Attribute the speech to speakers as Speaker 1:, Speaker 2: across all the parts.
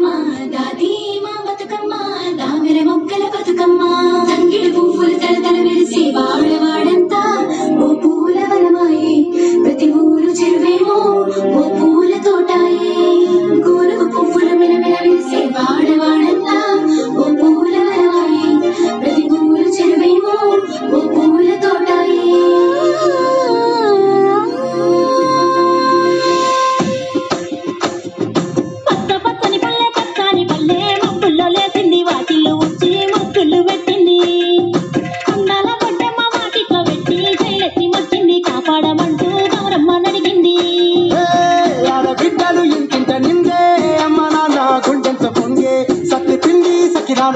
Speaker 1: బతుకమ్మ దాది మా బతుకమ్మ దామెర మొక్కల బతుకమ్మ తంగిడి పువ్వులు తలతల మెరిసి వాడవాడంతా ఓ పూల వనమాయే ప్రతి ఊరు చెరువేమో ఓ పూల తోటాయే గోరుగు పువ్వులు మెలమెల మెరిసి వాడవాడంతా ఓ పూల వనమాయే ప్రతి ఊరు చెరువేమో ఓ పూల తోటాయే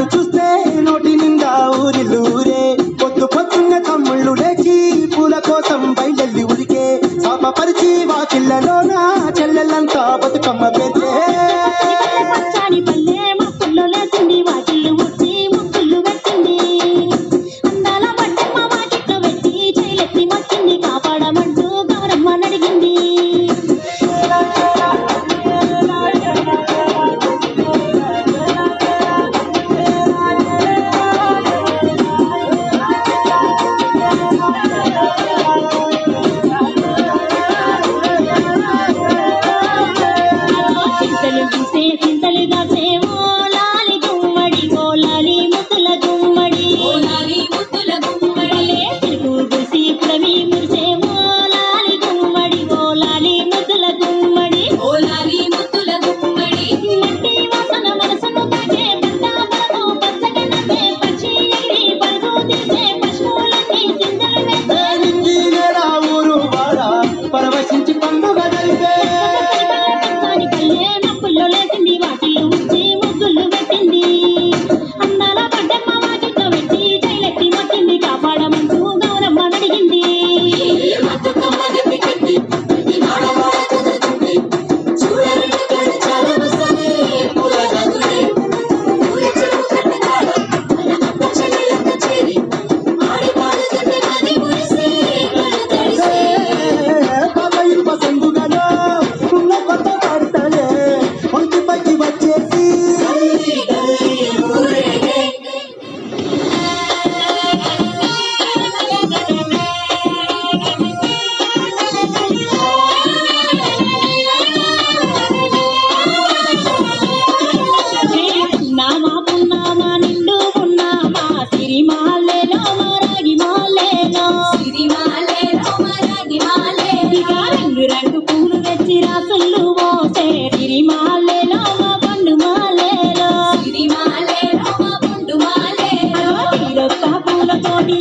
Speaker 2: చూస్తే నోటి నిండా ఊరిల్లూరే పొద్దు పొద్దున్న తమ్ముళ్ళు లేచి పూల కోసం బయలెల్లి ఉరికే సాపపరిచి వాకిళ్ళలోన చెల్లెళ్ళంతా బతుకమ్మ పేర్చే
Speaker 1: రంగు పూలు తెచ్చి రాసులు మోసే సిరిమాలేలో మా పండు మాలేలో సిరిమాలేలో మా పండు మాలేలో పూలతోటి